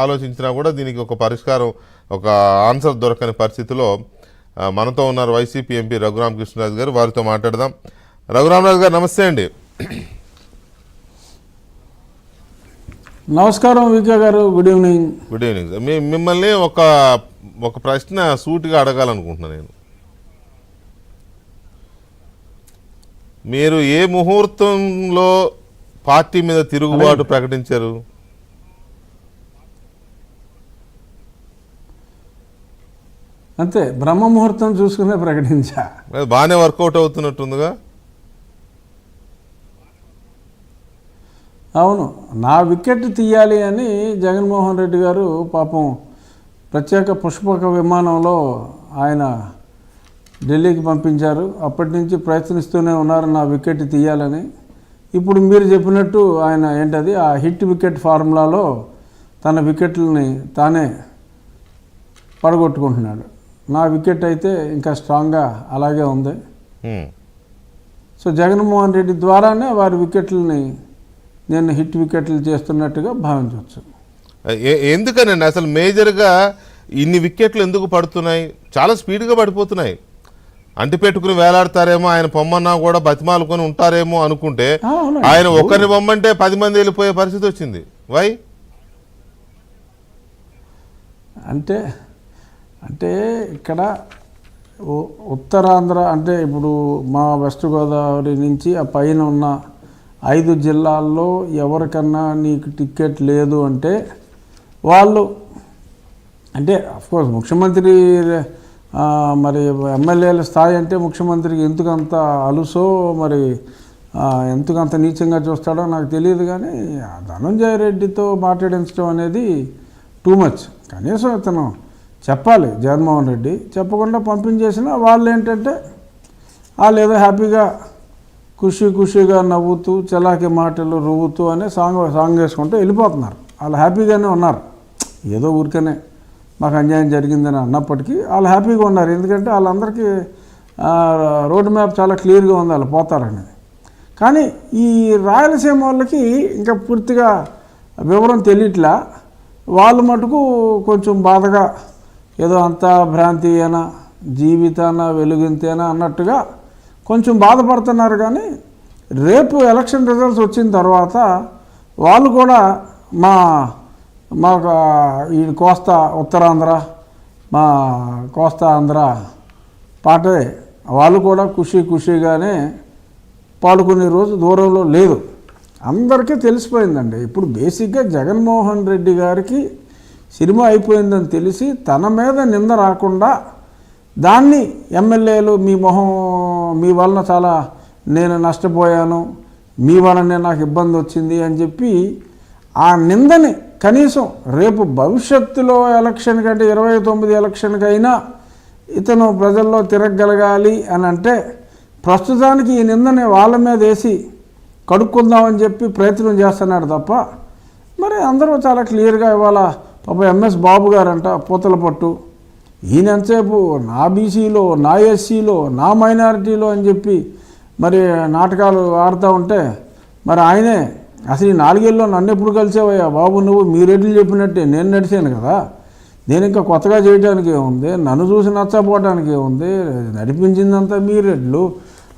ఆలోచించినా కూడా దీనికి ఒక పరిష్కారం, ఒక ఆన్సర్ దొరకని పరిస్థితిలో మనతో ఉన్నారు వైసీపీ ఎంపీ రఘురామకృష్ణరాజు గారు. వారితో మాట్లాడదాం. రఘురామరాజు గారు నమస్తే అండి. నమస్కారం వికే గారు, good evening. Good evening sir. మిమ్మల్ని ఒక ప్రశ్న సూటిగా అడగాలనుకుంటున్నాను నేను. మీరు ఏ ముహూర్తంలో పార్టీ మీద తిరుగుబాటు ప్రకటించారు? అంతే, బ్రహ్మ ముహూర్తం చూసుకునే ప్రకటించా. బాగానే వర్కౌట్ అవుతున్నట్టుందిగా. అవును, నా వికెట్ తీయాలి అని జగన్మోహన్ రెడ్డి గారు పాపం ప్రత్యేక పుష్పక విమానంలో ఆయన ఢిల్లీకి పంపించారు. అప్పటి నుంచి ప్రయత్నిస్తూనే ఉన్నారు నా వికెట్ తీయాలని. ఇప్పుడు మీరు చెప్పినట్టు ఆయన ఏంటది ఆ హిట్ వికెట్ ఫార్ములాలో తన వికెట్లని తానే పడగొట్టుకుంటున్నాడు. నా వికెట్ అయితే ఇంకా స్ట్రాంగ్గా అలాగే ఉంది. సో జగన్మోహన్ రెడ్డి ద్వారానే వారి వికెట్లని నేను హిట్ వికెట్లు చేస్తున్నట్టుగా భావించవచ్చు. ఎందుకనండి అసలు మేజర్గా ఇన్ని వికెట్లు ఎందుకు పడుతున్నాయి? చాలా స్పీడ్గా పడిపోతున్నాయి. అంటిపెట్టుకుని వేలాడతారేమో, ఆయన పొమ్మన్నా కూడా బతిమాలుకొని ఉంటారేమో అనుకుంటే ఆయన ఒకరిని పొమ్మంటే 10 మంది వెళ్ళిపోయే పరిస్థితి వచ్చింది. వై అంటే ఇక్కడ ఉత్తరాంధ్ర అంటే ఇప్పుడు మా వెస్ట్ గోదావరి నుంచి ఆ పైన ఉన్న 5 జిల్లాల్లో ఎవరికన్నా నీకు టికెట్ లేదు అంటే వాళ్ళు అంటే అఫ్కోర్స్ ముఖ్యమంత్రి మరి ఎమ్మెల్యేల స్థాయి అంటే ముఖ్యమంత్రికి ఎందుకంత అలుసో మరి ఎందుకంత నీచంగా చూస్తాడో నాకు తెలియదు. కానీ ధనంజయ రెడ్డితో మాట్లాడించడం అనేది టూ మచ్. కనీసం ఇతను చెప్పాలి జగన్మోహన్ రెడ్డి. చెప్పకుండా పంపించేసినా వాళ్ళు ఏంటంటే వాళ్ళు ఏదో హ్యాపీగా ఖుషీగా నవ్వుతూ చలాకి మాటలు రువ్వుతూ అనే సాంగ్ వేసుకుంటూ వెళ్ళిపోతున్నారు. వాళ్ళు హ్యాపీగానే ఉన్నారు. ఏదో ఊరికనే మాకు అన్యాయం జరిగిందని అన్నప్పటికీ వాళ్ళు హ్యాపీగా ఉన్నారు. ఎందుకంటే వాళ్ళందరికీ రోడ్ మ్యాప్ చాలా క్లియర్గా ఉంది వాళ్ళు పోతారనేది. కానీ ఈ రాయలసీమ వాళ్ళకి ఇంకా పూర్తిగా వివరం తెలియట్లా. వాళ్ళు మటుకు కొంచెం బాధగా ఏదో అంతా భ్రాంతి అయినా జీవితాన వెలుగింతేనా అన్నట్టుగా కొంచెం బాధపడుతున్నారు. కానీ రేపు ఎలక్షన్ రిజల్ట్స్ వచ్చిన తర్వాత వాళ్ళు కూడా మాకు ఈ కోస్తా ఉత్తరాంధ్ర మా కోస్తా ఆంధ్ర పాటే వాళ్ళు కూడా ఖుషీగానే పాడుకునే రోజు దూరంలో లేదు. అందరికీ తెలిసిపోయిందండి. ఇప్పుడు బేసిక్గా జగన్మోహన్ రెడ్డి గారికి సినిమా అయిపోయిందని తెలిసి తన మీద నింద రాకుండా దాన్ని ఎమ్మెల్యేలు మీ వలన చాలా నేను నష్టపోయాను, మీ వలనే నాకు ఇబ్బంది వచ్చింది అని చెప్పి ఆ నిందని కనీసం రేపు భవిష్యత్తులో ఎలక్షన్ కంటే 29 ఎలక్షన్కైనా ఇతను ప్రజల్లో తిరగగలగాలి అని అంటే ప్రస్తుతానికి ఈ నిందని వాళ్ళ మీద వేసి కడుక్కుందామని చెప్పి ప్రయత్నం చేస్తున్నాడు తప్ప మరి అందరూ చాలా క్లియర్గా ఇవాళ పాప ఎంఎస్ బాబు గారంట పూతల పట్టు ఈయనంతసేపు నా బీసీలో నా ఎస్సీలో నా మైనారిటీలో అని చెప్పి మరి నాటకాలు ఆడుతూ ఉంటే మరి ఆయనే అసలు ఈ 4 ఏళ్ళలో నన్ను ఎప్పుడు కలిసేవయ్యా బాబు, నువ్వు మీ రెడ్లు చెప్పినట్టే నేను నడిచాను కదా, నేను ఇంకా కొత్తగా చేయడానికి ఏముంది, నన్ను చూసి నచ్చపోవడానికి ఏముంది, నడిపించిందంతా మీ రెడ్లు,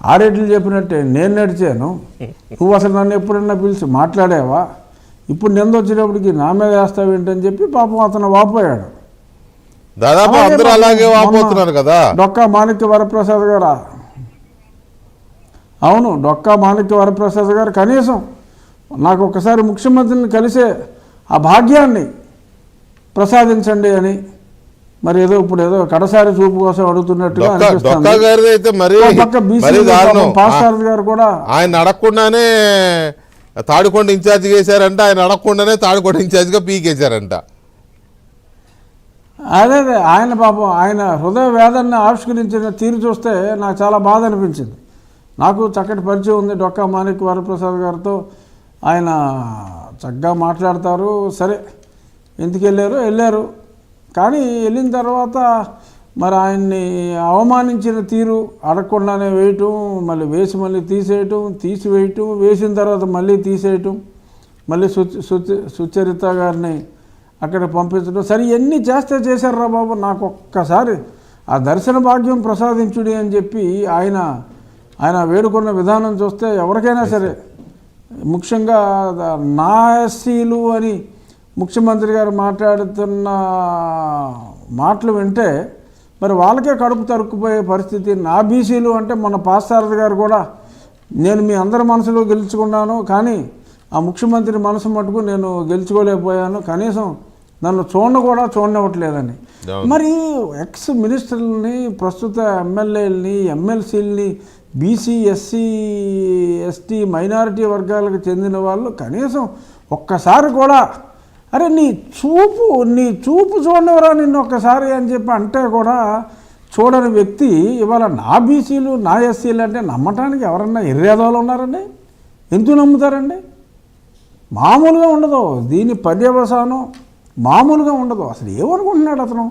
ఆ రెడ్లు చెప్పినట్టే నేను నడిచాను, నువ్వు అసలు నన్ను ఎప్పుడన్నా పిలిచి మాట్లాడావా, ఇప్పుడు నింద వచ్చేటప్పటికి నా మీద వేస్తావేంటని చెప్పి పాపం అతను వాపోయాడు. దాదాపు అందరూ అలాగే వాపోతున్నారు కదా. డొక్కా మాణిక్య వరప్రసాద్ గారు, అవును డొక్కా మాణిక్య వరప్రసాద్ గారు కనీసం నాకు ఒకసారి ముఖ్యమంత్రిని కలిసే ఆ భాగ్యాన్ని ప్రసాదించండి అని మరి ఏదో ఇప్పుడు ఏదో కడసారి చూపు కోసం అడుగుతున్నట్టుగా అనిపిస్తుంది. గారు కూడా ఆయన అడగకుండానే తాడికొండ ఇన్ఛార్జ్ చేశారంట, ఆయన అడగకుండానే తాడికొండ ఇన్ఛార్జ్గా పీకేశారంట. అదే ఆయన పాపం ఆయన హృదయ వేదనని ఆవిష్కరించిన తీరు చూస్తే నాకు చాలా బాధ అనిపించింది. నాకు చక్కటి పరిచయం ఉంది డొక్కా మాణిక్య వరప్రసాద్ గారితో. ఆయన చక్కగా మాట్లాడతారు. సరే ఎందుకు వెళ్ళారు కానీ వెళ్ళిన తర్వాత మరి ఆయన్ని అవమానించిన తీరు, అడగకుండానే వేయటం, మళ్ళీ తీసివేయటం, వేసిన తర్వాత మళ్ళీ తీసేయటం, మళ్ళీ సుచరిత గారిని అక్కడ పంపించడం సరే ఎన్ని చేశారా బాబు, నాకు ఒక్కసారి ఆ దర్శన భాగ్యం ప్రసాదించుడి అని చెప్పి ఆయన వేడుకున్న విధానం చూస్తే ఎవరికైనా సరే, ముఖ్యంగా నా ఎస్సీలు అని ముఖ్యమంత్రి గారు మాట్లాడుతున్న మాటలు వింటే మరి వాళ్ళకే కడుపు తరుక్కుపోయే పరిస్థితి. నా బీసీలు అంటే మన పాస్సారథి గారు కూడా నేను మీ అందరి మనసులో గెలుచుకున్నాను, కానీ ఆ ముఖ్యమంత్రి మనసు మటుకు నేను గెలుచుకోలేకపోయాను, కనీసం నన్ను చూడనివ్వట్లేదని. మరి ఎక్స్ మినిస్టర్లని, ప్రస్తుత ఎమ్మెల్యేలని, ఎమ్మెల్సీలని, బీసీ, ఎస్సీ, ఎస్టీ, మైనారిటీ వర్గాలకు చెందిన వాళ్ళు కనీసం ఒక్కసారి కూడా అరే నీ చూపు చూడనివరా నిన్ను ఒక్కసారి అని చెప్పి అంటే కూడా చూడని వ్యక్తి ఇవాళ నా బీసీలు, నా ఎస్సీలు అంటే నమ్మటానికి ఎవరన్నా ఎర్రేదోలు ఉన్నారండి? ఎందుకు నమ్ముతారండి? మామూలుగా ఉండదు, దీని పర్యవసానం మామూలుగా ఉండదు. అసలు ఏమనుకుంటున్నాడు అతను?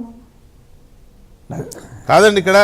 కాదండి ఇక్కడ